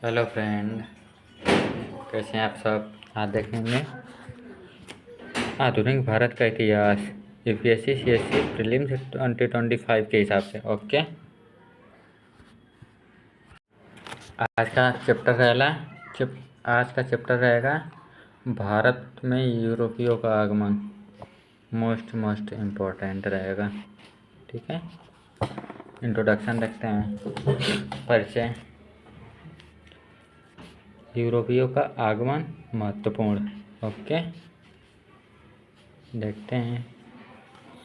Hello friend, कैसे हैं आप सब। आज देखेंगे आधुनिक भारत का इतिहास यूपीएससी सीएससी प्रीलिम्स 2025 के हिसाब से। ओके, आज का चैप्टर रहेगा भारत में यूरोपियों का आगमन। मोस्ट इम्पोर्टेंट रहेगा। ठीक है, इंट्रोडक्शन देखते हैं। परिचय। यूरोपियों का आगमन महत्वपूर्ण। ओके, देखते हैं।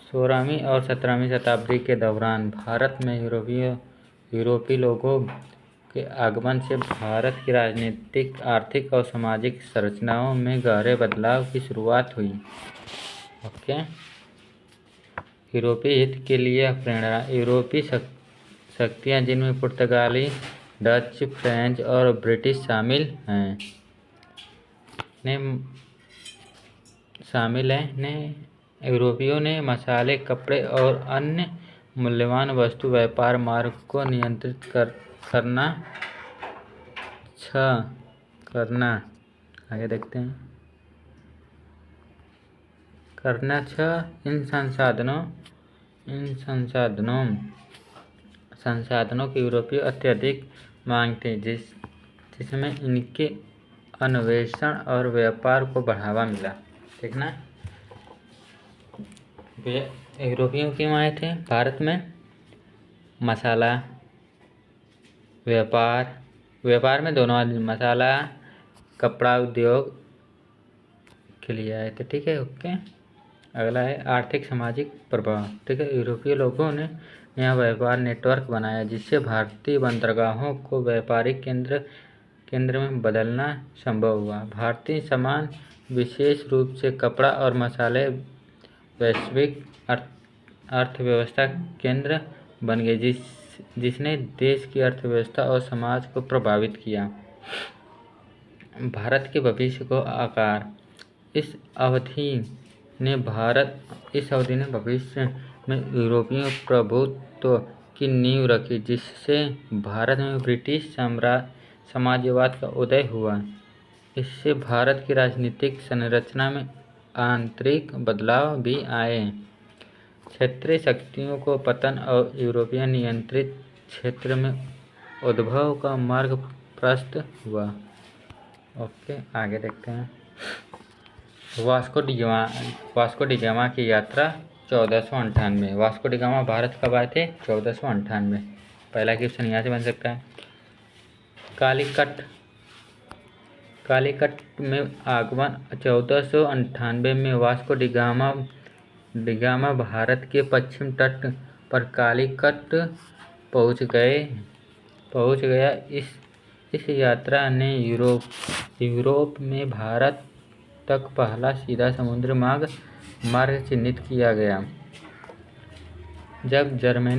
16वीं और 17वीं शताब्दी के दौरान भारत में यूरोपीय लोगों के आगमन से भारत की राजनीतिक, आर्थिक और सामाजिक संरचनाओं में गहरे बदलाव की शुरुआत हुई। ओके, यूरोपीय हित के लिए प्रेरणा। यूरोपीय शक्तियाँ, जिनमें पुर्तगाली, डच, फ्रेंच और ब्रिटिश शामिल हैं, यूरोपियों ने मसाले, कपड़े और अन्य मूल्यवान वस्तु व्यापार मार्ग को नियंत्रित करना आगे देखते हैं। इन संसाधनों की यूरोपीय अत्यधिक मांग थी, जिसमें इनके अन्वेषण और व्यापार को बढ़ावा मिला। ठीक ना, यूरोपियों क्यों आए थे भारत में? मसाला, व्यापार में दोनों, मसाला, कपड़ा उद्योग के लिए आए थे। ठीक है, ओके। अगला है आर्थिक सामाजिक प्रभाव। ठीक है, यूरोपीय लोगों ने यहाँ व्यापार नेटवर्क बनाया, जिससे भारतीय बंदरगाहों को व्यापारिक केंद्र में बदलना संभव हुआ। भारतीय सामान, विशेष रूप से कपड़ा और मसाले, वैश्विक अर्थव्यवस्था केंद्र बन गए, जिसने देश की अर्थव्यवस्था और समाज को प्रभावित किया। भारत के भविष्य को आकार। इस अवधि ने भविष्य में यूरोपीय प्रभुत्व की नींव रखी, जिससे भारत में ब्रिटिश साम्राज्यवाद का उदय हुआ। इससे भारत की राजनीतिक संरचना में आंतरिक बदलाव भी आए। क्षेत्रीय शक्तियों को पतन और यूरोपीय नियंत्रित क्षेत्र में उद्भव का मार्ग प्रशस्त हुआ। ओके, आगे देखते हैं। वास्को डी गामा की यात्रा 1498। वास्को डी गामा भारत कब आए थे? 1498। पहला क्वेश्चन यहाँ से बन सकता है। कालीकट में आगमन 1498 में वास्को डी गामा भारत के पश्चिम तट पर कालीकट पहुँच गया। इस यात्रा ने यूरोप में भारत तक पहला सीधा समुद्री मार्ग चिन्हित किया गया। जब जर्मन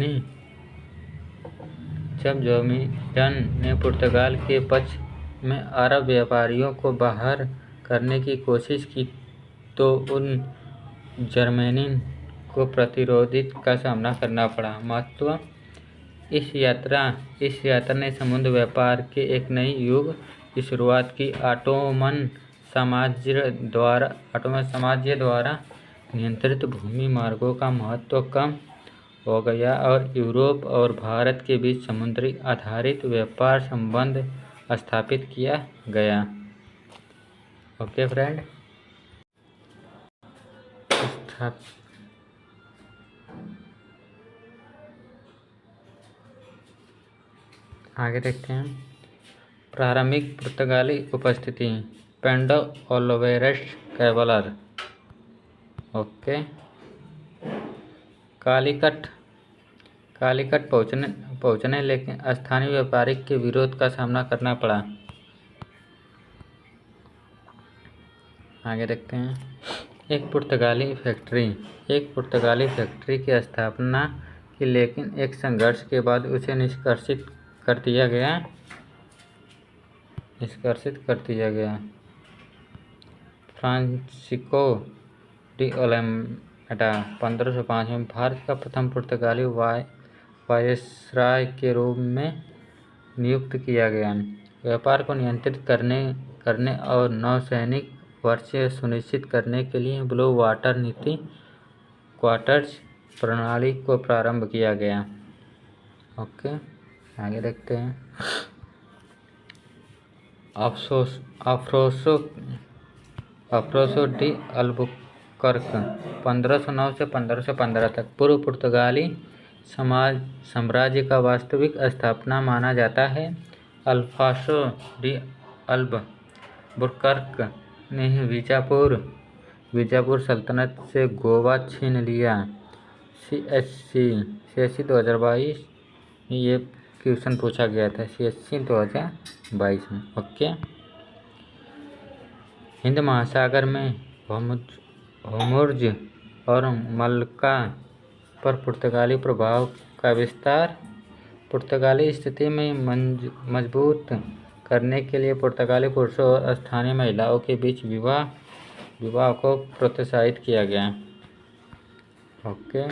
ने पुर्तगाल के पक्ष में अरब व्यापारियों को बाहर करने की कोशिश की, तो उन जर्मनी को प्रतिरोध का सामना करना पड़ा। महत्व। इस यात्रा ने समुद्र व्यापार के एक नई युग की शुरुआत की। ऑटोमन साम्राज्य द्वारा नियंत्रित भूमि मार्गों का महत्व कम हो गया और यूरोप और भारत के बीच समुद्री आधारित व्यापार संबंध स्थापित किया गया। ओके फ्रेंड, आगे देखते हैं। प्रारंभिक पुर्तगाली उपस्थिति। पेंडो ओलिवेरा कैवलर। ओके, कालीकट पहुंचने लेकिन स्थानीय व्यापारी के विरोध का सामना करना पड़ा। आगे देखते हैं। एक पुर्तगाली फैक्ट्री की स्थापना की, लेकिन एक संघर्ष के बाद उसे निष्कर्षित कर दिया गया। फ्रांसिस्को डी ओल्मेडा 1505 में भारत का प्रथम पुर्तगाली वायसराय के रूप में नियुक्त किया गया। व्यापार को नियंत्रित करने और नौसैनिक वर्षीय सुनिश्चित करने के लिए ब्लू वाटर नीति क्वार्टर्स प्रणाली को प्रारंभ किया गया। ओके, आगे देखते हैं। अफरोसो डी अल्बुकर्क 1509 से 1515 तक पूर्व पुर्तगाली साम्राज्य का वास्तविक स्थापना माना जाता है। अल्फासो डी अल्बुकर्क ने बीजापुर सल्तनत से गोवा छीन लिया। CSC 2022 में ये क्वेश्चन पूछा गया था, CSC 2022 में। ओके, हिंद महासागर में होर्मुज़ और मलक्का पर पुर्तगाली प्रभाव का विस्तार। पुर्तगाली स्थिति में मजबूत करने के लिए पुर्तगाली पुरुषों और स्थानीय महिलाओं के बीच विवाह को प्रोत्साहित किया गया। ओके,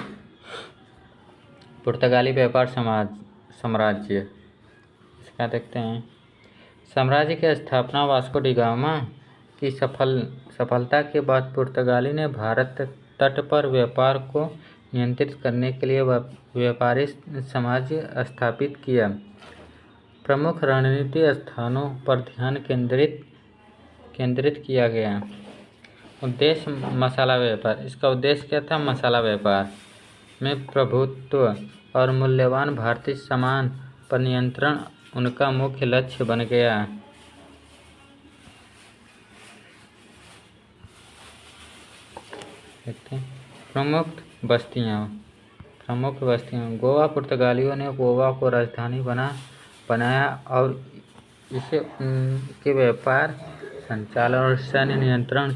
पुर्तगाली व्यापार साम्राज्य, इसका देखते हैं। साम्राज्य की स्थापना वास्को डी गामा की सफलता के बाद पुर्तगाली ने भारत तट पर व्यापार को नियंत्रित करने के लिए व्यापारी साम्राज्य स्थापित किया। प्रमुख रणनीतिक स्थानों पर ध्यान केंद्रित किया गया। उद्देश्य मसाला व्यापार। इसका उद्देश्य क्या था? मसाला व्यापार में प्रभुत्व और मूल्यवान भारतीय सामान पर नियंत्रण उनका मुख्य लक्ष्य बन गया। प्रमुख बस्तियां। गोवा। पुर्तगालियों ने गोवा को राजधानी बनाया और इसे उनके व्यापार, संचालन और सैन्य नियंत्रण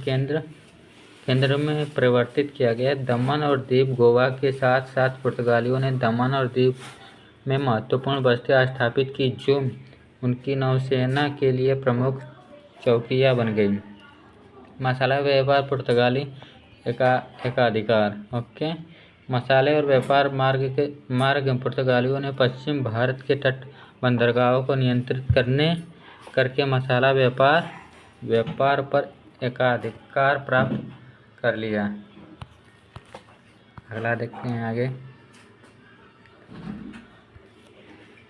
केंद्र में परिवर्तित किया गया। दमन और दीव। गोवा के साथ साथ पुर्तगालियों ने दमन और दीव में महत्वपूर्ण बस्तियां स्थापित की जो उनकी नौसेना के लिए प्रमुख चौकियां बन गई। मसाला व्यापार पुर्तगाली एकाधिकार। ओके, मसाले और व्यापार मार्ग पुर्तगालियों ने पश्चिम भारत के तट बंदरगाहों को नियंत्रित करके मसाला व्यापार पर एकाधिकार प्राप्त कर लिया। अगला देखते हैं आगे।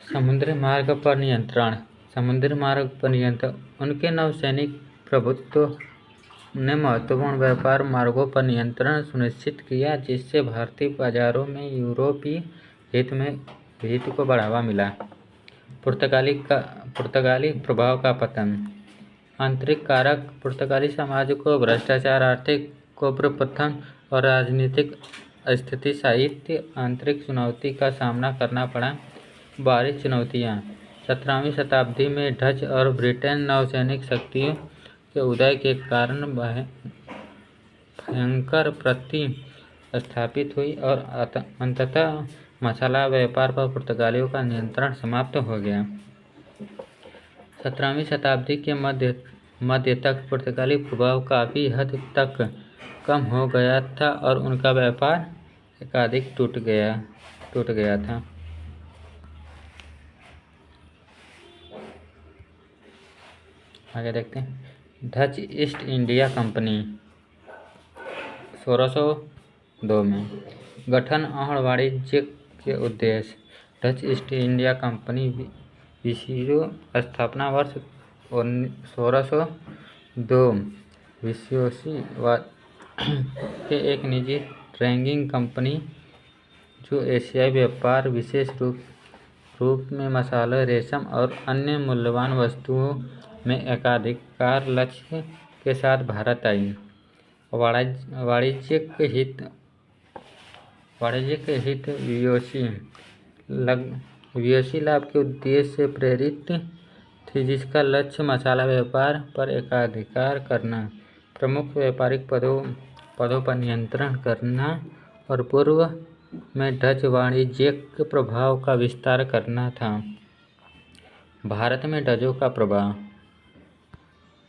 समुद्री मार्ग पर नियंत्रण। उनके नौसैनिक प्रभुत्व ने महत्वपूर्ण व्यापार मार्गों पर नियंत्रण सुनिश्चित किया जिससे भारतीय बाजारों में यूरोपीय हित को बढ़ावा मिला। पुर्तगाली प्रभाव का पतन। आंतरिक कारक। पुर्तगाली साम्राज्य को भ्रष्टाचार, आर्थिक कुप्रबंधन और राजनीतिक अस्थिरता सहित आंतरिक चुनौती का सामना करना पड़ा। बाहरी चुनौतियाँ। 17वीं शताब्दी में डच और ब्रिटेन नौसैनिक शक्तियों के उदय के कारण भयंकर प्रतिस्थापित हुई और अंततः मसाला व्यापार पर पुर्तगालियों का नियंत्रण समाप्त हो गया। 17वीं शताब्दी के मध्य तक पुर्तगाली प्रभाव काफ़ी हद तक कम हो गया था और उनका व्यापार एकाधिक टूट गया था। आगे देखते हैं। डच ईस्ट इंडिया कंपनी 1602 में गठन और वाणिज्य के उद्देश्य। डच ईस्ट इंडिया कंपनी विश्व स्थापना वर्ष 1602 विश्ववाद के एक निजी ट्रेडिंग कंपनी जो एशियाई व्यापार विशेष रूप में मसाले, रेशम और अन्य मूल्यवान वस्तुओं में एकाधिकार लक्ष्य के साथ भारत आई। वाणिज्यिक हित विदेशी लाभ के उद्देश्य से प्रेरित थी जिसका लक्ष्य मसाला व्यापार पर एकाधिकार करना, प्रमुख व्यापारिक पदों पर नियंत्रण करना और पूर्व में डच वाणिज्यिक प्रभाव का विस्तार करना था। भारत में डचों का प्रभाव।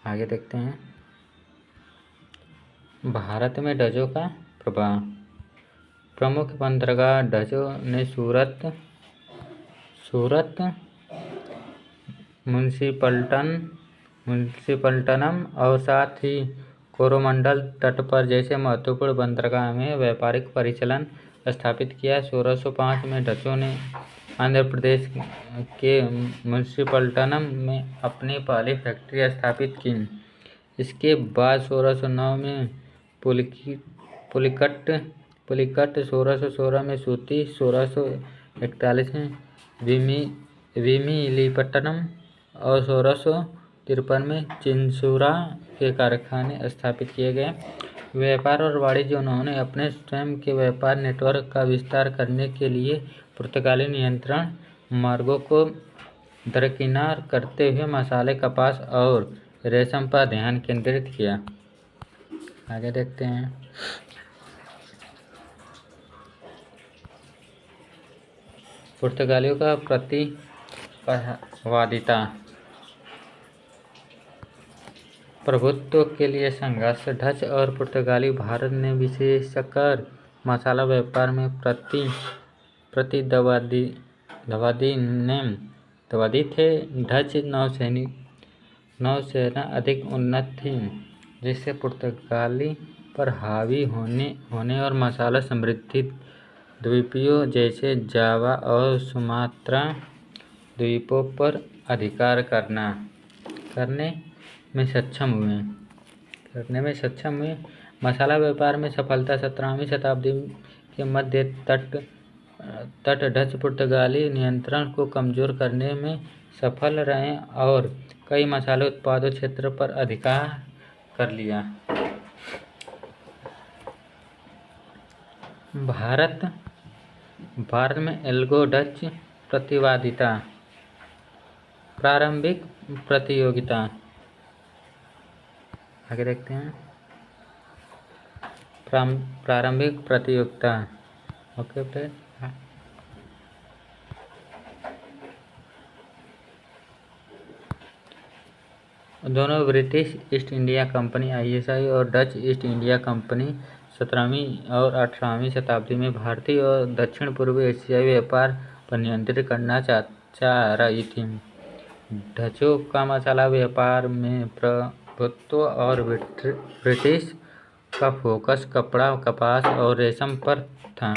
आगे देखते हैं। भारत में डचों का प्रभाव। प्रमुख बंदरगाह। डचों ने सूरत, मुंशीपल्टनम और साथ ही कोरोमंडल तट पर जैसे महत्वपूर्ण बंदरगाह में व्यापारिक परिचालन स्थापित किया। 1605 में डचों ने आंध्र प्रदेश के मुंशीपल्टनम में अपनी पहली फैक्ट्री स्थापित की। इसके बाद 1609 में पुलिकट, 1616 में सूती, 1641 में विमिलीपट्टनम और 1653 में चिंसूरा के कारखाने स्थापित किए गए। व्यापार और वाणिज्य उन्होंने अपने स्वयं के व्यापार नेटवर्क का विस्तार करने के लिए पुर्तगाली नियंत्रण मार्गों को दरकिनार करते हुए मसाले, कपास और रेशम पर ध्यान केंद्रित किया। आगे देखते हैं। पुर्तगालियों का प्रतिवादिता प्रभुत्व के लिए संघर्ष। डच और पुर्तगाली भारत ने विशेषकर मसाला व्यापार में प्रतिद्वंदी थे। डच नौसेना अधिक उन्नत थी, जिससे पुर्तगाली पर हावी होने और मसाला समृद्ध द्वीपों जैसे जावा और सुमात्रा द्वीपों पर अधिकार करने में सक्षम हुए। मसाला व्यापार में सफलता। 17वीं शताब्दी के मध्य तट डच पुर्तगाली नियंत्रण को कमजोर करने में सफल रहे और कई मसाले उत्पादों क्षेत्र पर अधिकार कर लिया। भारत में एंग्लो डच प्रतिवादिता। प्रारंभिक प्रतियोगिता। आगे देखते हैं। प्रारंभिक प्रतियोगिता। ओके फ्रेंड, दोनों British east India company ISI और डच ईस्ट इंडिया कंपनी 17वीं और 18वीं शताब्दी में भारतीय और दक्षिण पूर्व एशियाई व्यापार पर नियंत्रित करना चाह रही थी। डचों का मसाला व्यापार में प्रभुत्व और ब्रिटिश का फोकस कपड़ा, कपास और रेशम पर था।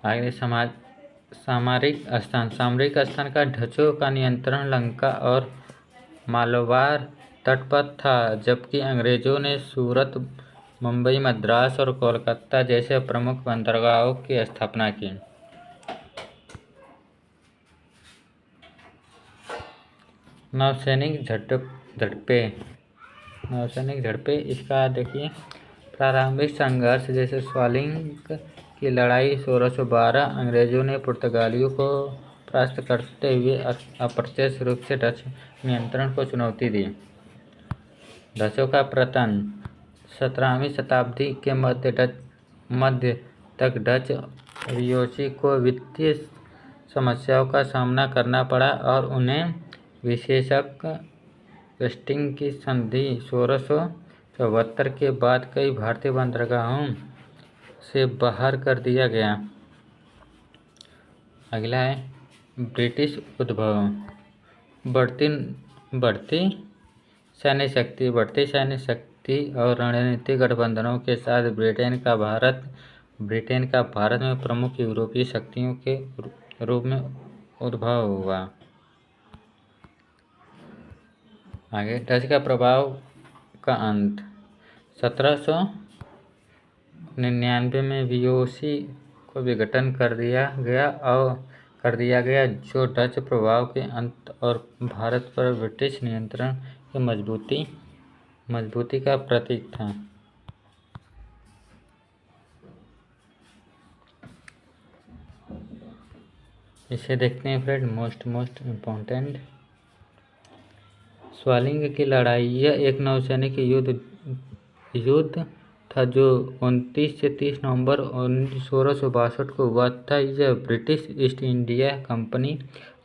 आगे सामरिक स्थान का डचों का नियंत्रण लंका और मालाबार तट पर था, जबकि अंग्रेजों ने सूरत, मुंबई, मद्रास और कोलकाता जैसे प्रमुख बंदरगाहों की स्थापना की। नौसैनिक झड़पें। इसका देखिए। प्रारंभिक संघर्ष जैसे स्वालिंग की लड़ाई 1612। अंग्रेजों ने पुर्तगालियों को परास्त करते हुए अप्रत्यक्ष रूप से डच नियंत्रण को चुनौती दी। डचों का पतन। 17वीं शताब्दी के मध्य तक डच रियोशी को वित्तीय समस्याओं का सामना करना पड़ा और उन्हें विशेषकर वेस्टिंग की संधि 1674 के बाद कई भारतीय बंदरगाहों से बाहर कर दिया गया। अगला है ब्रिटिश उद्भव। बढ़ती सैन्य शक्ति और रणनीतिक गठबंधनों के साथ ब्रिटेन का भारत में प्रमुख यूरोपीय शक्तियों के रूप में उद्भव हुआ। आगे डच का प्रभाव का अंत। 1799 में वीओसी को विघटन कर दिया गया, जो डच प्रभाव के अंत और भारत पर ब्रिटिश नियंत्रण की मजबूती का प्रतीक था। इसे देखते हैं फ्रेंड। मोस्ट इम्पोर्टेंट स्वालिंग की लड़ाई। यह एक नौसैनिक युद्ध था जो 29 से 30 नवंबर 1662 को हुआ था। यह ब्रिटिश ईस्ट इंडिया कंपनी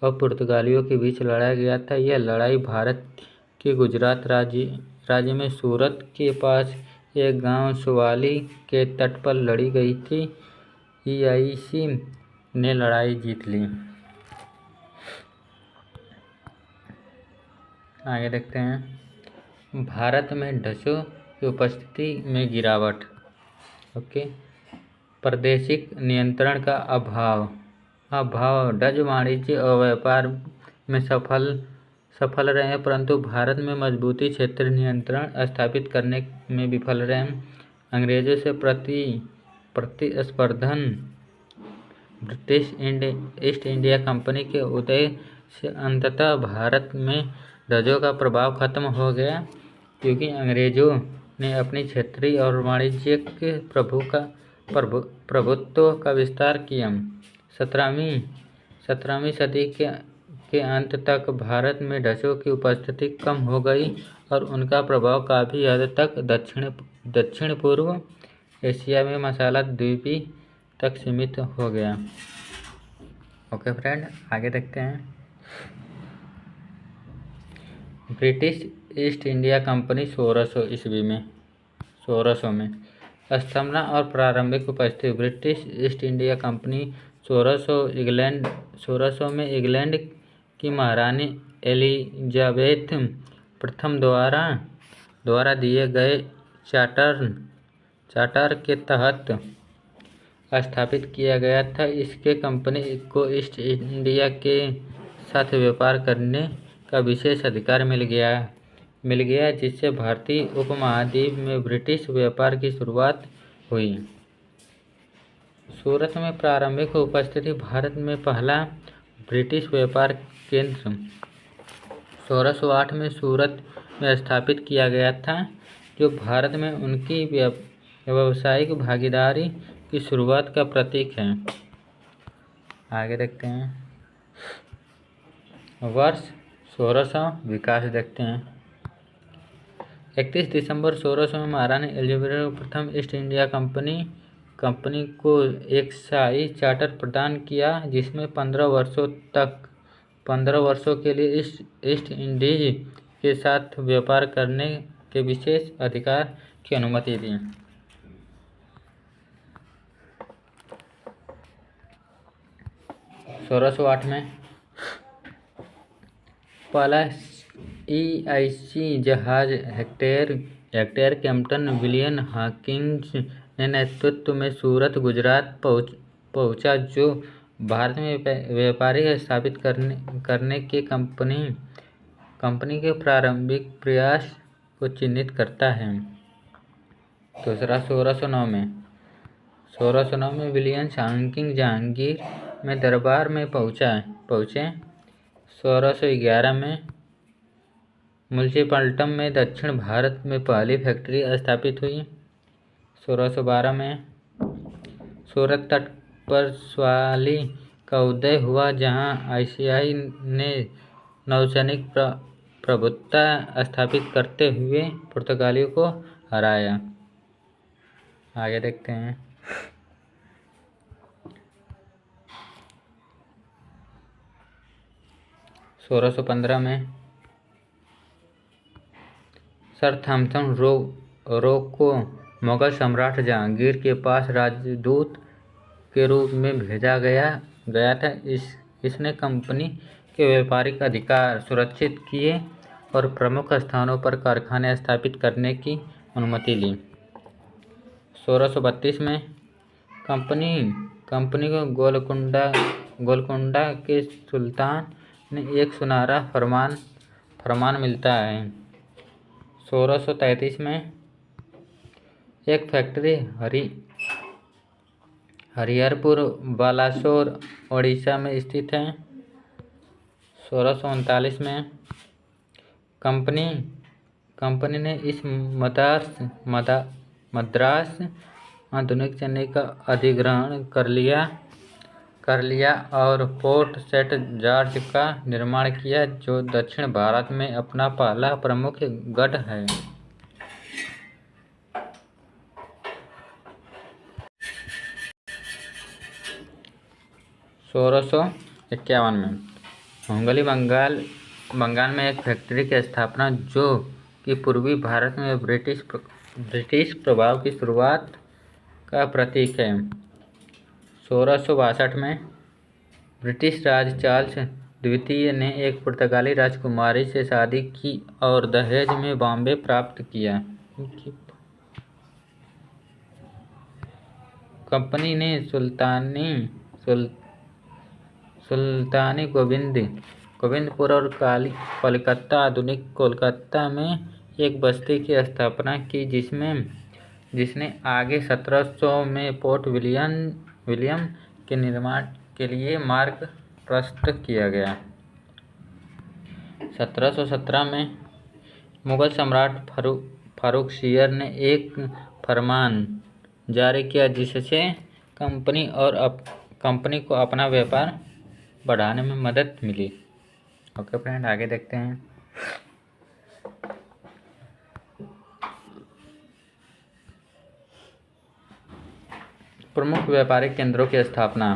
और पुर्तगालियों के बीच लड़ा गया था। यह लड़ाई भारत के गुजरात राज्य में सूरत के पास एक गांव सुवाली के तट पर लड़ी गई थी। EIC ने लड़ाई जीत ली। आगे देखते हैं। भारत में डचों की उपस्थिति में गिरावट। ओके। प्रादेशिक नियंत्रण का अभाव। डच वाणिज्य और व्यापार में सफल रहे, परंतु भारत में मजबूती क्षेत्रीय नियंत्रण स्थापित करने में विफल रहे। अंग्रेजों से प्रतिस्पर्धन। ब्रिटिश ईस्ट इंडिया कंपनी के उदय से अंततः भारत में डचों का प्रभाव खत्म हो गया, क्योंकि अंग्रेजों ने अपनी क्षेत्रीय और वाणिज्यिक प्रभुत्व का विस्तार किया। 17वीं सदी के अंत तक भारत में डचों की उपस्थिति कम हो गई और उनका प्रभाव काफ़ी हद तक दक्षिण पूर्व एशिया में मसाला द्वीपी तक सीमित हो गया। ओके फ्रेंड, आगे देखते हैं। ब्रिटिश ईस्ट इंडिया कंपनी 1600 ईस्वी में स्थापना और प्रारंभिक उपस्थिति। ब्रिटिश ईस्ट इंडिया कंपनी 1600 में इंग्लैंड की महारानी एलिजाबेथ प्रथम द्वारा दिए गए चार्टर के तहत स्थापित किया गया था। इसके कंपनी को ईस्ट इंडिया के साथ व्यापार करने का विशेष अधिकार मिल गया, जिससे भारतीय उपमहाद्वीप में ब्रिटिश व्यापार की शुरुआत हुई। सूरत में प्रारंभिक उपस्थिति। भारत में पहला ब्रिटिश व्यापार केंद्र 1608 में सूरत में स्थापित किया गया था, जो भारत में उनकी व्यावसायिक भागीदारी की शुरुआत का प्रतीक है। आगे देखते हैं। वर्ष 1600 विकास देखते हैं। 31 दिसंबर 1600 में महारानी एलिजाबेथ प्रथम ईस्ट इंडिया कंपनी को एक शाही चार्टर प्रदान किया, जिसमें 15 वर्षों के लिए ईस्ट इंडीज के साथ व्यापार करने के विशेष अधिकार की अनुमति दी। - 1608 में पहला EIC जहाज हेक्टर कैप्टन विलियम हॉकिंस ने नेतृत्व में सूरत, गुजरात पहुंचा, जो भारत में व्यापारी स्थापित करने के कंपनी के प्रारंभिक प्रयास को चिन्हित करता है। दूसरा 1609 में विलियम हॉकिंस जहांगीर में दरबार में पहुंचे। 1611 में मुंशीपट्टनम में दक्षिण भारत में पहली फैक्ट्री स्थापित हुई। 1612 में सूरत तट पर स्वाली का उदय हुआ, जहां आईसीआई ने नौसैनिक प्रभुत्व स्थापित करते हुए पुर्तगालियों को हराया। आगे देखते हैं। 1615 में सर थॉमसन रो को मुगल सम्राट जहांगीर के पास राजदूत के रूप में भेजा गया था। इसने कंपनी के व्यापारिक अधिकार सुरक्षित किए और प्रमुख स्थानों पर कारखाने स्थापित करने की अनुमति ली। 1632 में कंपनी को गोलकुंडा के सुल्तान ने एक सुनहरा फरमान मिलता है। 1633 में एक फैक्ट्री हरिहरपुर, बालासोर, ओडिशा में स्थित है। 1639 में कंपनी ने इस मद्रास आधुनिक चेन्नई का अधिग्रहण कर लिया और फोर्ट सेंट जॉर्ज का निर्माण किया, जो दक्षिण भारत में अपना पहला प्रमुख गढ़ है। 1651 में हुगली बंगाल में एक फैक्ट्री की स्थापना, जो कि पूर्वी भारत में ब्रिटिश प्रभाव की शुरुआत का प्रतीक है। 1662 में ब्रिटिश राज चार्ल्स द्वितीय ने एक पुर्तगाली राजकुमारी से शादी की और दहेज में बॉम्बे प्राप्त किया। कंपनी ने सुल्तानी गोविंदपुर और कोलकाता आधुनिक कोलकाता में एक बस्ती की स्थापना की, जिसने आगे 1700 में पोर्ट विलियम के निर्माण के लिए मार्ग प्रशस्त किया गया। 1717 में मुगल सम्राट फारुखशियर ने एक फरमान जारी किया, जिससे कंपनी को अपना व्यापार बढ़ाने में मदद मिली। ओके फ्रेंड, आगे देखते हैं। प्रमुख व्यापारिक केंद्रों की स्थापना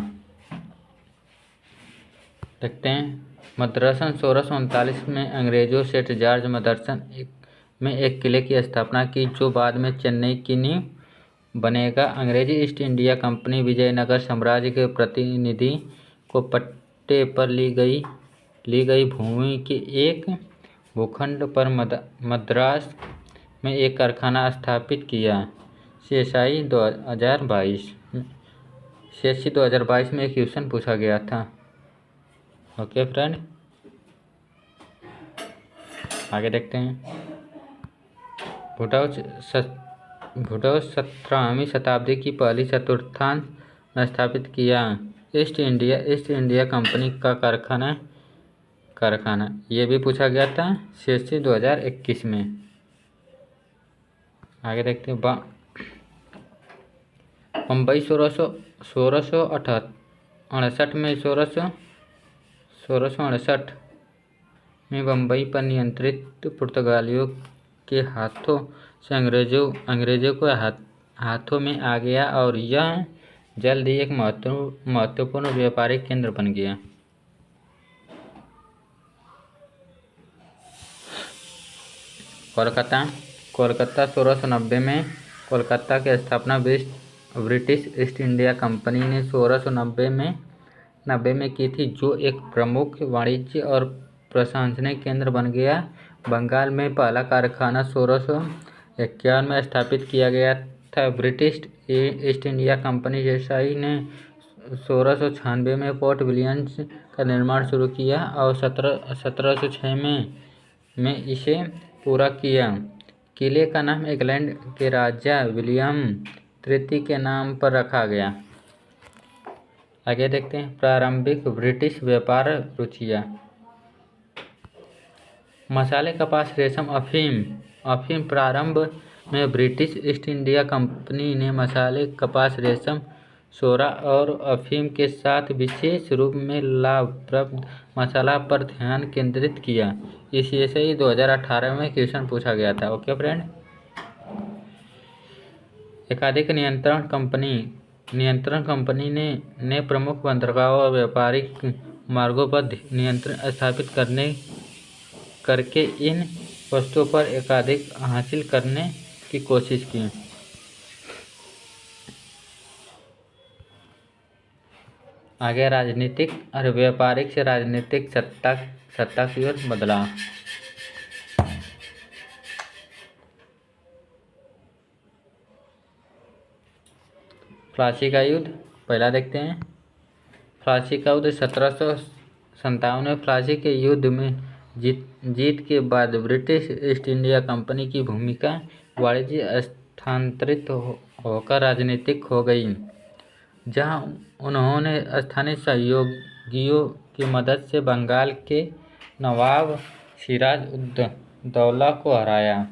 देखते हैं। मद्रासन 1639 में अंग्रेजों सेठ जॉर्ज मद्रासन में एक किले की स्थापना की, जो बाद में चेन्नई की नींव बनेगा। अंग्रेजी ईस्ट इंडिया कंपनी विजयनगर साम्राज्य के प्रतिनिधि को पट्टे पर ली गई भूमि के एक भूखंड पर मद्रास में एक कारखाना स्थापित किया। CSI 2022 में एक क्वेश्चन पूछा गया था। ओके फ्रेंड, आगे देखते हैं। भुटो 17वीं शताब्दी की पहली चतुर्थांश में स्थापित किया। ईस्ट इंडिया कंपनी का कारखाना ये भी पूछा गया था CSI 2021 में। आगे देखते हैं। बम्बई 1668 में बम्बई पर नियंत्रित पुर्तगालियों के हाथों से अंग्रेजों को हाथों में आ गया और यह जल्द ही एक महत्वपूर्ण व्यापारिक केंद्र बन गया। कोलकाता 1690 में कोलकाता की स्थापना ब्रिटिश ईस्ट इंडिया कंपनी ने 1690 में की थी, जो एक प्रमुख वाणिज्य और प्रशासनिक केंद्र बन गया। बंगाल में पहला कारखाना 1651 में स्थापित किया गया था। British east India company CSI ने 1696 में पोर्ट विलियम का निर्माण शुरू किया और 1706 में इसे पूरा किया। किले का नाम इंग्लैंड के राजा विलियम तृतीय के नाम पर रखा गया। आगे देखते हैं। प्रारंभिक ब्रिटिश व्यापार रुचियाँ। मसाले, कपास, रेशम, अफीम। प्रारंभ में ब्रिटिश ईस्ट इंडिया कंपनी ने मसाले, कपास, रेशम, सोरा और अफीम के साथ विशेष रूप में लाभप्रद मसाला पर ध्यान केंद्रित किया। CSI 2018 में क्वेश्चन पूछा गया था। ओके फ्रेंड, एकाधिक नियंत्रण कंपनी ने प्रमुख बंदरगाहों और व्यापारिक मार्गों पर नियंत्रण स्थापित करके इन वस्तुओं पर एकाधिक हासिल करने की कोशिश की। आगे राजनीतिक और व्यापारिक से राजनीतिक सत्ता की ओर बदलाव। प्लासी का युद्ध पहला देखते हैं। प्लासी का युद्ध 1757 में प्लासी के युद्ध में जीत के बाद ब्रिटिश ईस्ट इंडिया कंपनी की भूमिका वाणिज्य स्थानांतरित होकर राजनीतिक हो गई, जहां उन्होंने स्थानीय सहयोगियों की मदद से बंगाल के नवाब सिराज उद दौला को हराया।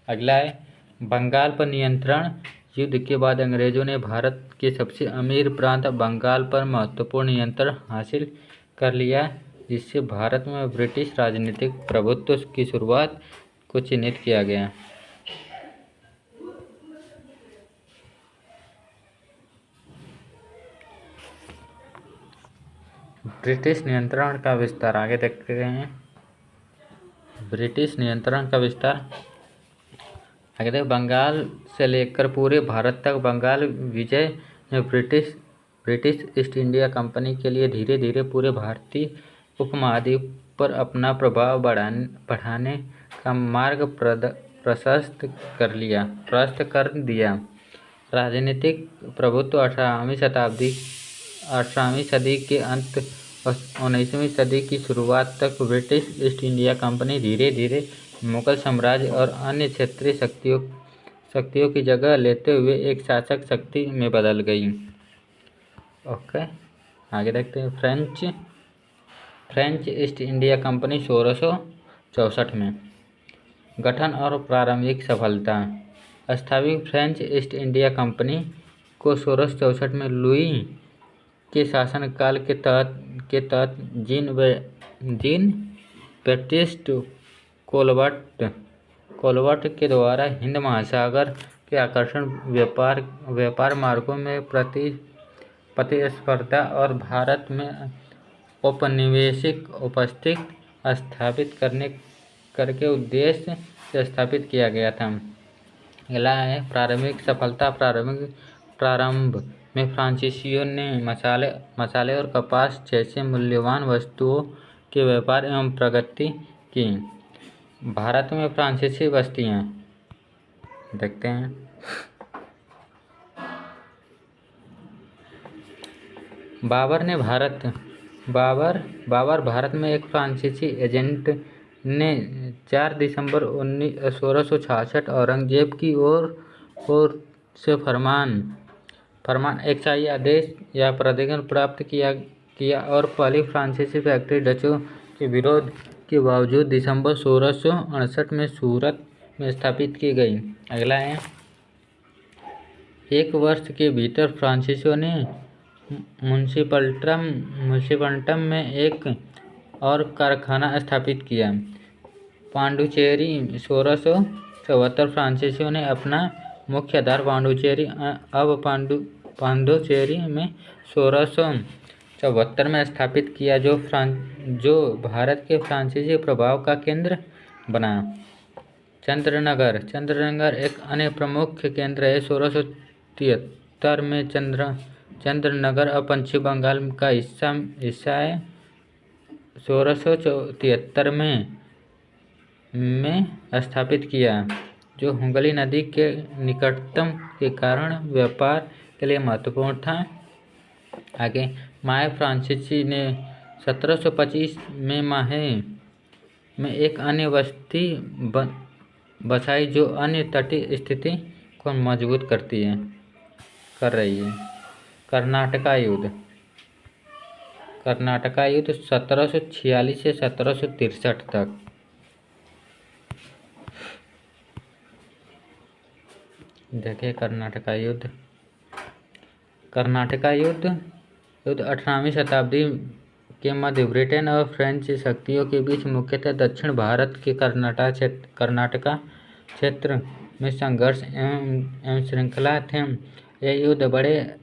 अगला है बंगाल पर नियंत्रण। युद्ध के बाद अंग्रेजों ने भारत के सबसे अमीर प्रांत बंगाल पर महत्वपूर्ण नियंत्रण हासिल कर लिया, जिससे भारत में ब्रिटिश राजनीतिक प्रभुत्व की शुरुआत को चिन्हित किया गया। ब्रिटिश नियंत्रण का विस्तार आगे देखते हैं। ब्रिटिश नियंत्रण का विस्तार आगे देख। बंगाल से लेकर पूरे भारत तक बंगाल विजय में ब्रिटिश ईस्ट इंडिया कंपनी के लिए धीरे धीरे पूरे भारतीय उपमहाद्वीप पर अपना प्रभाव बढ़ाने का मार्ग प्रशस्त कर दिया। राजनीतिक प्रभुत्व 18वीं सदी के अंत और 19वीं सदी की शुरुआत तक ब्रिटिश ईस्ट इंडिया कंपनी धीरे धीरे मुगल साम्राज्य और अन्य क्षेत्रीय शक्तियों की जगह लेते हुए एक शासक शक्ति में बदल गई। ओके, आगे देखते हैं। फ्रेंच ईस्ट इंडिया कंपनी 1664 में गठन और प्रारंभिक सफलता। स्थापित फ्रेंच ईस्ट इंडिया कंपनी को 1664 में लुई के शासनकाल के तहत जीन बैप्टिस्ट कोलबर्ट के द्वारा हिंद महासागर के आकर्षण व्यापार मार्गों में प्रतिस्पर्धा और भारत में औपनिवेशिक उपस्थिति स्थापित करके उद्देश्य से स्थापित किया गया था। अगला है प्रारंभिक सफलता। प्रारंभ में फ्रांसीसियों ने मसाले और कपास जैसे मूल्यवान वस्तुओं के व्यापार एवं प्रगति की। भारत में फ्रांसीसी बस्तियां देखते हैं। बाबर भारत में एक फ्रांसीसी एजेंट ने 4 दिसंबर 1666 औरंगजेब की ओर से फरमान एक्साई आदेश या प्राधिकरण प्राप्त किया और पहली फ्रांसीसी फैक्ट्री डचों के विरोध के बावजूद दिसंबर 1668 में सूरत में स्थापित की गई। अगला है 1 वर्ष के भीतर फ्रांसीसियों ने मुंशीपट्टनम में एक और कारखाना स्थापित किया। पांडुचेरी 1674 फ्रांसीसियों ने अपना मुख्य आधार पांडुचेरी में 1674 में स्थापित किया, जो भारत के फ्रांसीसी प्रभाव का केंद्र बना। चंद्रनगर एक अन्य प्रमुख केंद्र है। 1673 में चंद्रनगर अब पश्चिम बंगाल का हिस्सा है। 1673 में स्थापित किया, जो हुगली नदी के निकटतम के कारण व्यापार के लिए महत्वपूर्ण था। आगे माहे फ्रांसीसी ने 1725 में माहे में एक अन्य बस्ती बसाई, जो अन्य तटीय स्थिति को मजबूत कर रही है। कर्नाटका युद्ध 1746 से 1763 तक। देखिए कर्नाटका युद्ध 18वीं शताब्दी के मध्य ब्रिटेन और फ्रेंच शक्तियों के बीच मुख्यतः दक्षिण भारत के कर्नाटका क्षेत्र में संघर्ष एवं श्रृंखला थे। यह युद्ध बड़े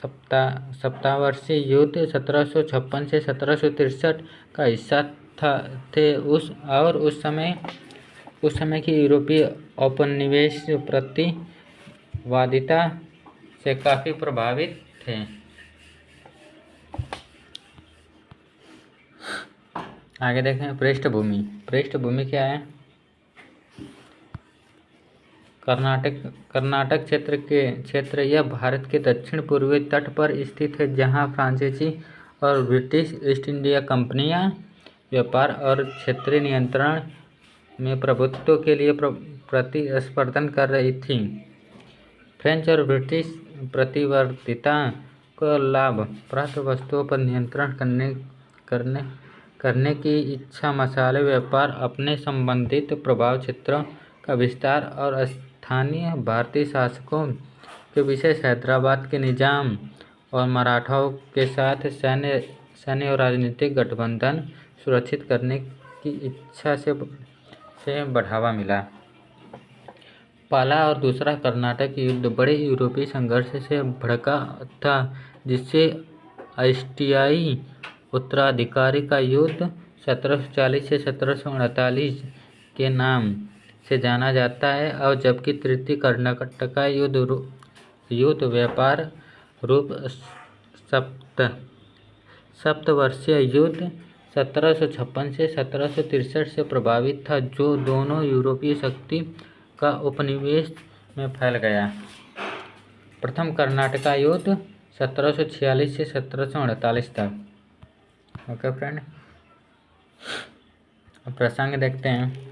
सप्ताहवर्षीय युद्ध 1756 से 1763 का हिस्सा थे। उस समय की यूरोपीय औपनिवेश प्रतिवादिता से काफी प्रभावित थे। आगे देखें पृष्ठभूमि क्या है। कर्नाटक क्षेत्र यह भारत के दक्षिण पूर्वी तट पर स्थित है, जहां फ्रांसीसी और ब्रिटिश ईस्ट इंडिया कंपनियां व्यापार और क्षेत्रीय नियंत्रण में प्रभुत्व के लिए प्रतिस्पर्धा कर रही थीं। फ्रेंच और ब्रिटिश प्रतिवर्तीता को लाभ प्राप्त वस्तुओं पर नियंत्रण करने की इच्छा मसाले व्यापार, अपने संबंधित प्रभाव क्षेत्रों का विस्तार और स्थानीय भारतीय शासकों के विशेष हैदराबाद के निजाम और मराठाओं के साथ सैन्य और राजनीतिक गठबंधन सुरक्षित करने की इच्छा से बढ़ावा मिला। पहला और दूसरा कर्नाटक युद्ध बड़े यूरोपीय संघर्ष से भड़का था, जिसे ऑस्ट्रियाई उत्तराधिकारी का युद्ध 1740 से 1748 के नाम से जाना जाता है, और जबकि तृतीय कर्नाटक युद्ध व्यापार रूप सप्तवर्षीय युद्ध 1756 से 1763 से प्रभावित था, जो दोनों यूरोपीय शक्ति का उपनिवेश में फैल गया। प्रथम कर्नाटका युद्ध 1746 से 1748 तक। ओके फ्रेंड, प्रसंग देखते हैं।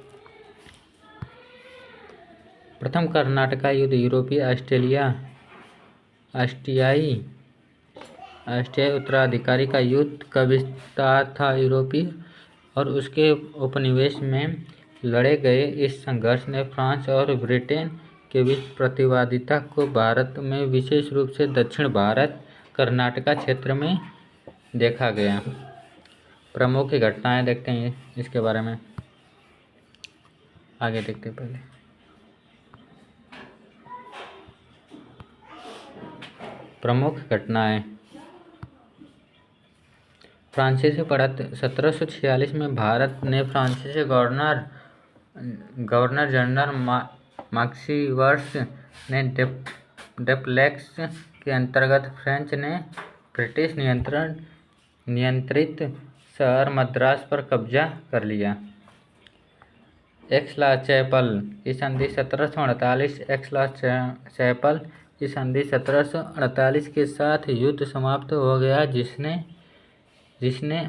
प्रथम कर्नाटका युद्ध यूरोपीय ऑस्ट्रियाई उत्तराधिकारी का युद्ध का विस्तार था। यूरोपीय और उसके उपनिवेश में लड़े गए इस संघर्ष ने फ्रांस और ब्रिटेन के बीच प्रतिवादिता को भारत में, विशेष रूप से दक्षिण भारत कर्नाटका क्षेत्र में देखा गया। प्रमुख घटनाएं देखते हैं इसके बारे में, आगे देखते हैं। पहले प्रमुख घटनाएं। फ्रांसीसी बढ़त 1746 में भारत ने फ्रांसीसी गवर्नर जनरल मैक्सिवर्स ने डेप्लेक्स के अंतर्गत फ्रेंच ने ब्रिटिश नियंत्रित शहर मद्रास पर कब्जा कर लिया। एक्स-ला-चैपल की संधि 1748। एक्स-ला-चैपल की संधि 1748 के साथ युद्ध समाप्त हो गया, जिसने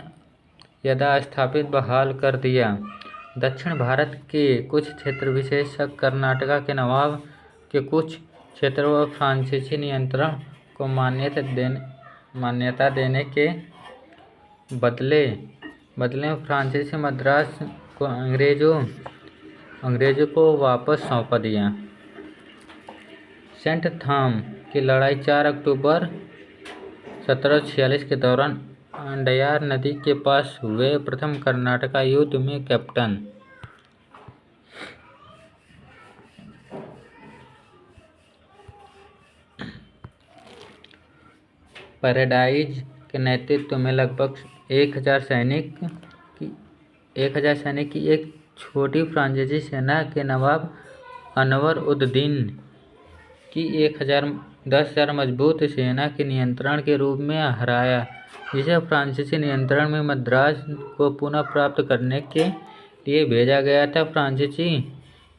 यथास्थापित बहाल कर दिया। दक्षिण भारत के कुछ क्षेत्र, विशेषकर कर्नाटका के नवाब के कुछ क्षेत्रों पर फ्रांसीसी नियंत्रण को मान्यता देने के बदले में फ्रांसीसी मद्रास को अंग्रेजों को वापस सौंप दिया। सेंट थॉम की लड़ाई 4 अक्टूबर 1746 के दौरान अडयार नदी के पास हुए प्रथम कर्नाटका युद्ध में कैप्टन पैराडाइज के नेतृत्व में लगभग 1000 सैनिक की एक छोटी फ्रांसीसी सेना के नवाब अनवर उद दीन की 10,000 मजबूत सेना के नियंत्रण के रूप में हराया, जिसे फ्रांसीसी नियंत्रण में मद्रास को पुनः प्राप्त करने के लिए भेजा गया था।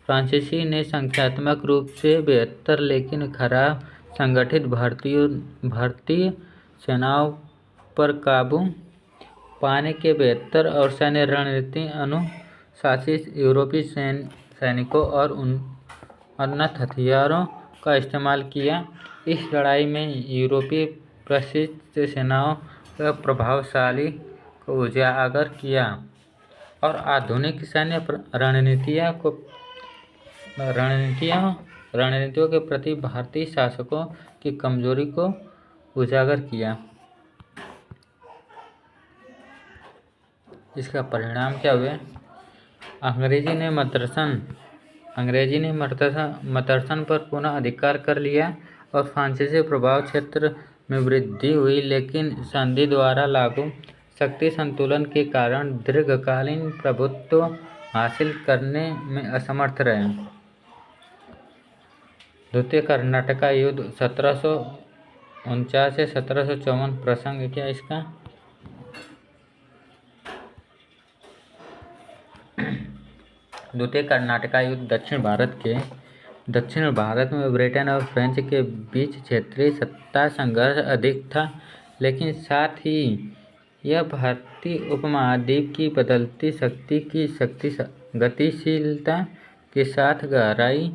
फ्रांसीसी ने संख्यात्मक रूप से बेहतर लेकिन खराब संगठित भारतीय सेनाओं पर काबू पाने के बेहतर और सैन्य रणनीति अनुशासित यूरोपीय सैनिकों और उन्नत हथियारों का इस्तेमाल किया। इस लड़ाई में यूरोपीय प्रशिक्षित सेनाओं का प्रभावशाली को उजागर किया और आधुनिक सैन्य रणनीतियों के प्रति भारतीय शासकों की कमजोरी को उजागर किया। इसका परिणाम क्या हुए? अंग्रेजी ने मद्रासन पर पुनः अधिकार कर लिया और फ्रांसीसी प्रभाव क्षेत्र में वृद्धि हुई, लेकिन संधि द्वारा लागू शक्ति संतुलन के कारण दीर्घकालीन प्रभुत्व हासिल करने में असमर्थ रहे। द्वितीय कर्नाटका युद्ध 1749 से 1754। प्रसंग क्या इसका? द्वितीय कर्नाटका युद्ध दक्षिण भारत में ब्रिटेन और फ्रेंच के बीच क्षेत्रीय सत्ता संघर्ष अधिक था, लेकिन साथ ही यह भारतीय उपमहाद्वीप की बदलती शक्ति की गतिशीलता के साथ गहराई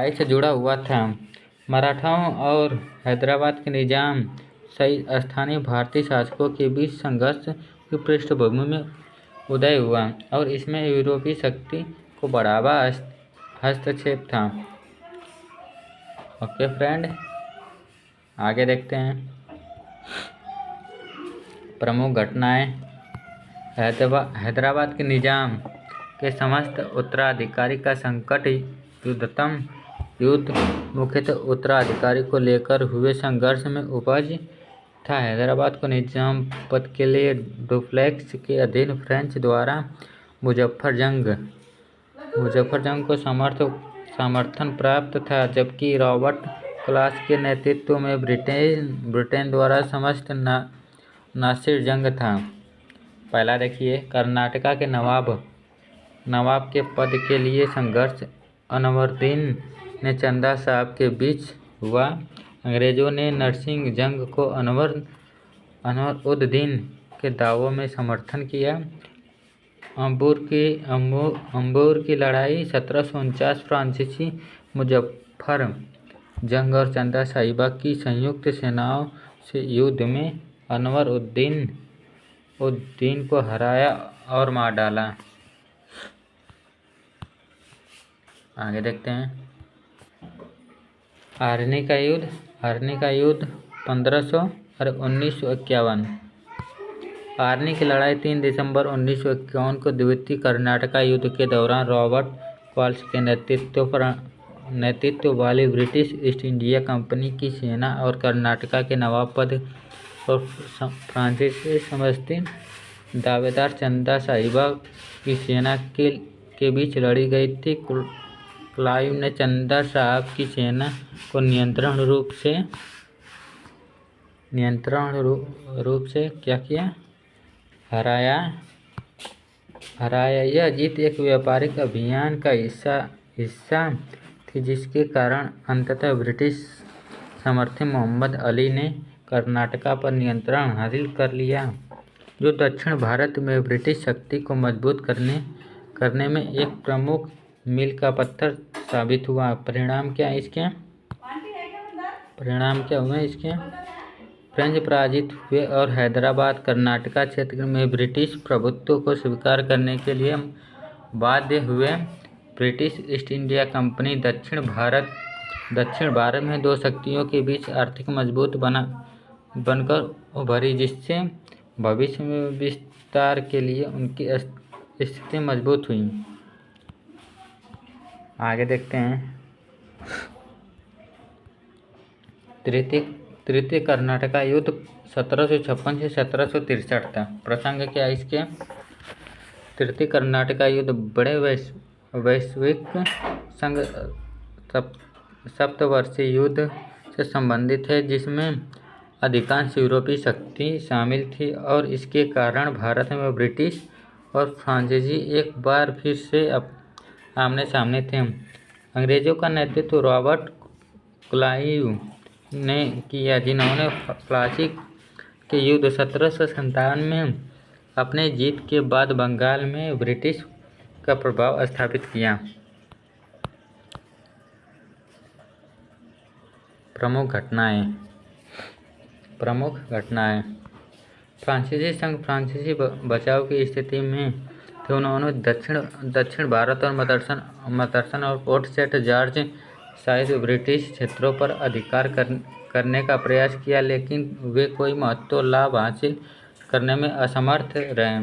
से जुड़ा हुआ था। मराठाओं और हैदराबाद के निजाम सहित स्थानीय भारतीय शासकों के बीच संघर्ष की पृष्ठभूमि में उदय हुआ और इसमें यूरोपीय शक्ति को बढ़ावा हस्तक्षेप था। ओके फ्रेंड, आगे देखते हैं। प्रमुख घटनाएं। हैदराबाद के निजाम के समस्त उत्तराधिकारी का संकट। युद्ध मुख्यतः उत्तराधिकारी को लेकर हुए संघर्ष में उपज था। हैदराबाद को निजाम पद के लिए डुप्लेक्स के अधीन फ्रेंच द्वारा मुजफ्फर जंग को समर्थन प्राप्त था, जबकि रॉबर्ट क्लास के नेतृत्व में ब्रिटेन द्वारा समस्त नासिर जंग था। पहला देखिए, कर्नाटका के नवाब के पद के लिए संघर्ष अनवरुद्दीन ने चंदा साहब के बीच हुआ। अंग्रेजों ने नरसिंह जंग को अनवरुद्दीन के दावों में समर्थन किया। अंबूर की लड़ाई 1749 फ्रांसीसी मुजफ्फर जंग और चंदा साहिबा की संयुक्त सेनाओं से युद्ध में अनवरुद्दीन को हराया और मार डाला। आगे देखते हैं, आर्नी का युद्ध 1500 और 1951। आर्नी की लड़ाई 3 दिसंबर 1951 को द्वितीय कर्नाटका युद्ध के दौरान रॉबर्ट क्लाइव के नेतृत्व वाली ब्रिटिश ईस्ट इंडिया कंपनी की सेना और कर्नाटका के नवाब पद और फ्रांसीसी समर्थित दावेदार चंदा साहिबा की सेना के बीच लड़ी गई थी। क्लाइव ने चंदा साहब की सेना को नियंत्रण रूप से क्या किया? हराया। यह जीत एक व्यापारिक अभियान का हिस्सा थी, जिसके कारण अंततः ब्रिटिश समर्थित मोहम्मद अली ने कर्नाटका पर नियंत्रण हासिल कर लिया, जो दक्षिण भारत में ब्रिटिश शक्ति को मजबूत करने में एक प्रमुख मील का पत्थर साबित हुआ। परिणाम क्या हुए इसके? फ्रेंच पराजित हुए और हैदराबाद कर्नाटका क्षेत्र में ब्रिटिश प्रभुत्व को स्वीकार करने के लिए बाध्य हुए। ब्रिटिश ईस्ट इंडिया कंपनी दक्षिण भारत में दो शक्तियों के बीच आर्थिक मजबूत बनकर उभरी, जिससे भविष्य में विस्तार के लिए उनकी स्थिति मजबूत हुई। आगे देखते हैं, तृतीय कर्नाटका युद्ध 1756 से 1763 था। प्रसंग क्या इसके? तृतीय कर्नाटका युद्ध बड़े वैश्विक संघ सप्तवर्षीय युद्ध से संबंधित है, जिसमें अधिकांश यूरोपीय शक्ति शामिल थी और इसके कारण भारत में ब्रिटिश और फ्रांसीसी एक बार फिर से आमने सामने थे। अंग्रेजों का नेतृत्व रॉबर्ट क्लाइव ने किया, जिन्होंने प्लासी के युद्ध 1757 में अपने जीत के बाद बंगाल में ब्रिटिश का प्रभाव स्थापित किया। प्रमुख घटनाएं। फ्रांसीसी संघ फ्रांसीसी बचाव की स्थिति में थे। उन्होंने दक्षिण भारत और मदरसन और पोर्ट सेंट जॉर्ज सहित ब्रिटिश क्षेत्रों पर अधिकार करने का प्रयास किया, लेकिन वे कोई महत्वपूर्ण लाभ हासिल करने में असमर्थ रहे।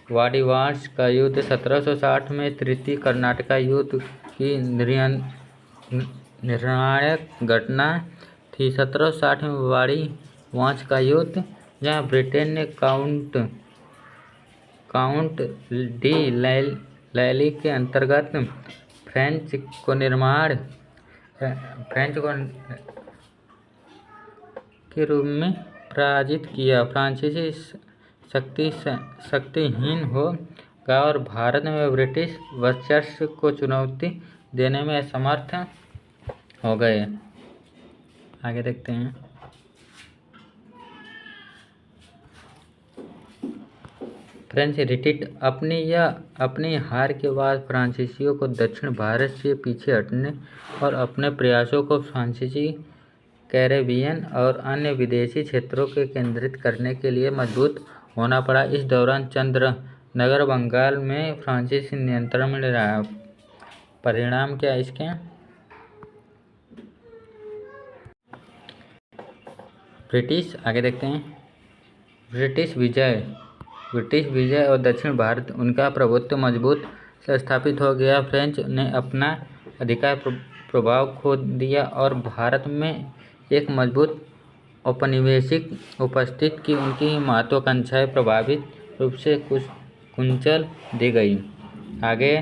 वाड़ीवाश का युद्ध 1760 में तृतीय कर्नाटका युद्ध की निर्णायक घटना थी। 1760 में वाड़ीवाश का युद्ध, जहां ब्रिटेन ने काउंट डी लैली के अंतर्गत फ्रेंच को के रूप में पराजित किया, फ्रांसीसी शक्तिहीन हो गया और भारत में ब्रिटिश वर्चस्व को चुनौती देने में असमर्थ हो गए। आगे देखते हैं, फ्रेंच रिट्रीट। अपनी हार के बाद फ्रांसीसियों को दक्षिण भारत से पीछे हटने और अपने प्रयासों को फ्रांसीसी कैरेबियन और अन्य विदेशी क्षेत्रों के केंद्रित करने के लिए मजबूत होना पड़ा। इस दौरान चंद्रनगर बंगाल में फ्रांसीसी नियंत्रण में रहा। परिणाम क्या इसके? आगे देखते हैं, ब्रिटिश विजय और दक्षिण भारत उनका प्रभुत्व मजबूत से स्थापित हो गया। फ्रेंच ने अपना अधिकार प्रभाव खो दिया और भारत में एक मजबूत औपनिवेशिक उपस्थिति की उनकी महत्वाकांक्षाएं प्रभावित रूप से कुचल दी गई। आगे,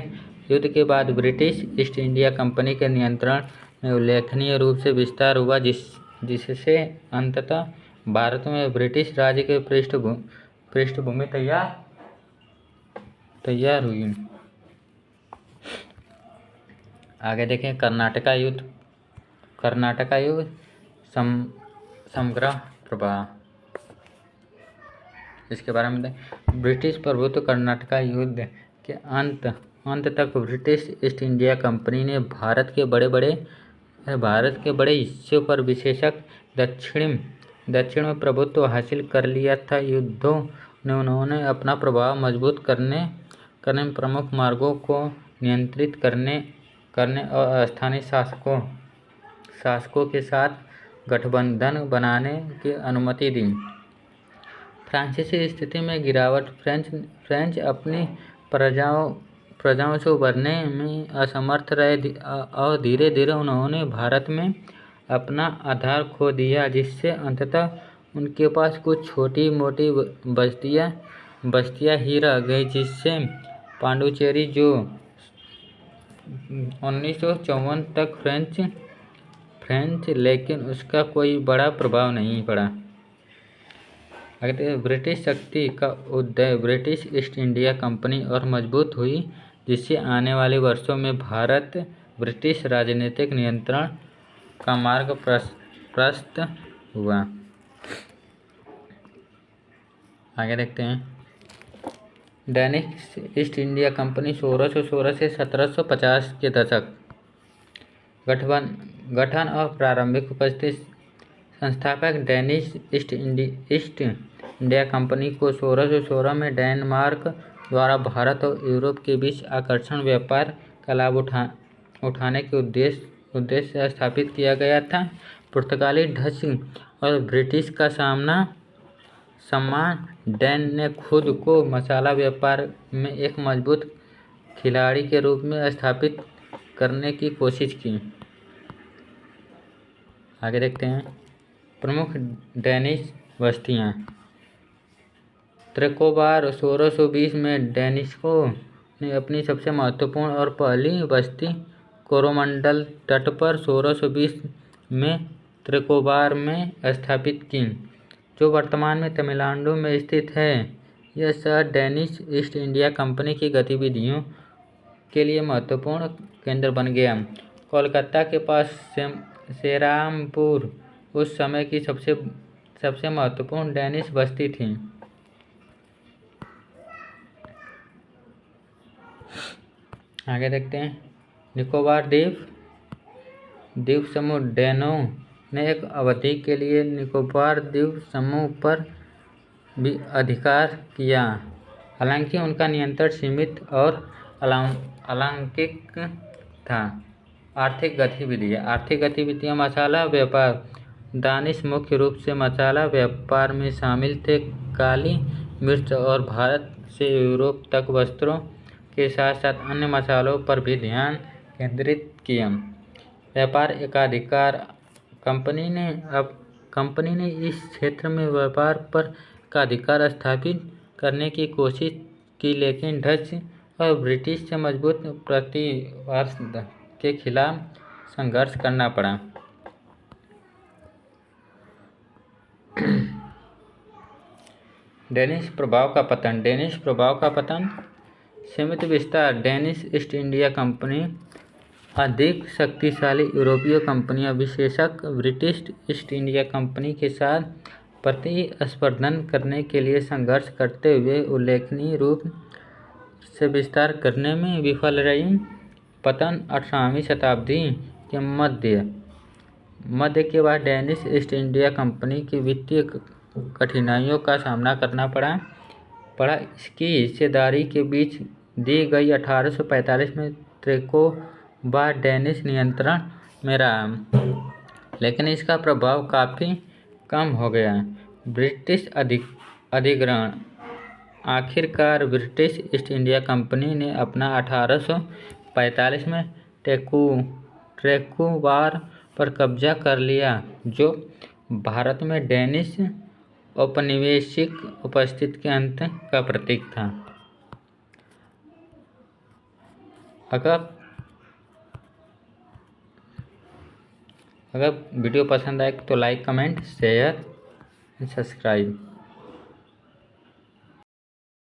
युद्ध के बाद ब्रिटिश ईस्ट इंडिया कंपनी के नियंत्रण में उल्लेखनीय रूप से विस्तार हुआ, जिससे अंततः भारत में ब्रिटिश राज के पृष्ठभूमि तैयार हुई। आगे देखें कर्नाटक युद्ध समग्र प्रभाव, इसके बारे में ब्रिटिश प्रभुत्व कर्नाटक युद्ध के अंत तक ब्रिटिश ईस्ट इंडिया कंपनी ने भारत के बड़े हिस्सों पर विशेषकर दक्षिण में प्रभुत्व हासिल कर लिया था। युद्धों ने उन्होंने अपना प्रभाव मजबूत करने में प्रमुख मार्गों को नियंत्रित करने और स्थानीय शासकों के साथ गठबंधन बनाने की अनुमति दी। फ्रांसीसी स्थिति में गिरावट, फ्रेंच अपनी प्रजाओं से उबरने में असमर्थ रहे और धीरे धीरे उन्होंने भारत में अपना आधार खो दिया, जिससे अंततः उनके पास कुछ छोटी मोटी बस्तियां ही रह गई, जिससे पांडुचेरी जो 1954 तक फ्रेंच लेकिन उसका कोई बड़ा प्रभाव नहीं पड़ा। ब्रिटिश शक्ति का उदय ब्रिटिश ईस्ट इंडिया कंपनी और मजबूत हुई, जिससे आने वाले वर्षों में भारत ब्रिटिश राजनीतिक नियंत्रण का मार्ग प्रशस्त हुआ। आगे देखते हैं। डेनिश ईस्ट इंडिया कंपनी 1616 से 1750 के दशक गठन और प्रारंभिक उपस्थिति। संस्थापक डेनिश ईस्ट इंडिया कंपनी को 1616 में डेनमार्क द्वारा भारत और यूरोप के बीच आकर्षक व्यापार का लाभ उठाने के उद्देश्य से स्थापित किया गया था। पुर्तगाली, डच और ब्रिटिश का सम्मान डेन ने खुद को मसाला व्यापार में एक मजबूत खिलाड़ी के रूप में स्थापित करने की कोशिश की। आगे देखते हैं। प्रमुख डेनिश बस्तियां। त्रिकोबार 1620 में डेनिशों ने अपनी सबसे महत्वपूर्ण और पहली बस्ती कोरोमंडल तट पर 1620 में त्रिकोबार में स्थापित की, जो वर्तमान में तमिलनाडु में स्थित है। यह शहर डेनिश ईस्ट इंडिया कंपनी की गतिविधियों के लिए महत्वपूर्ण केंद्र बन गया। कोलकाता के पास सेरामपुर उस समय की सबसे महत्वपूर्ण डेनिश बस्ती थी। आगे देखते हैं। निकोबार द्वीप समूह। डेनों ने एक अवधि के लिए निकोबार द्वीप समूह पर भी अधिकार किया, हालांकि उनका नियंत्रण सीमित और अलौकिक था। आर्थिक गतिविधियां। मसाला व्यापार। दानिश मुख्य रूप से मसाला व्यापार में शामिल थे। काली मिर्च और भारत से यूरोप तक वस्त्रों के साथ साथ अन्य मसालों पर भी ध्यान केंद्रित किया। व्यापार एकाधिकार। कंपनी ने इस क्षेत्र में व्यापार पर एकाधिकार स्थापित करने की कोशिश की, लेकिन डच और ब्रिटिश से मजबूत प्रतिस्पर्धा के खिलाफ संघर्ष करना पड़ा। डेनिश प्रभाव का पतन। सीमित विस्तार। डेनिश ईस्ट इंडिया कंपनी अधिक शक्तिशाली यूरोपीय कंपनियां, विशेषकर ब्रिटिश ईस्ट इंडिया कंपनी के साथ प्रतिस्पर्धा करने के लिए संघर्ष करते हुए उल्लेखनीय रूप से विस्तार करने में विफल रही। पतन। 18वीं शताब्दी के मध्य के बाद डेनिश ईस्ट इंडिया कंपनी की वित्तीय कठिनाइयों का सामना करना पड़ा। इसकी हिस्सेदारी के बीच दी गई 1845 में त्रिकोबार डेनिश नियंत्रण में रहा, लेकिन इसका प्रभाव काफ़ी कम हो गया। ब्रिटिश अधिग्रहण। आखिरकार ब्रिटिश ईस्ट इंडिया कंपनी ने अपना 1845 में त्रिकोबार पर कब्जा कर लिया, जो भारत में डेनिश औपनिवेशिक उपस्थिति के अंत का प्रतीक था। अगर वीडियो पसंद आए तो like, comment, share and subscribe.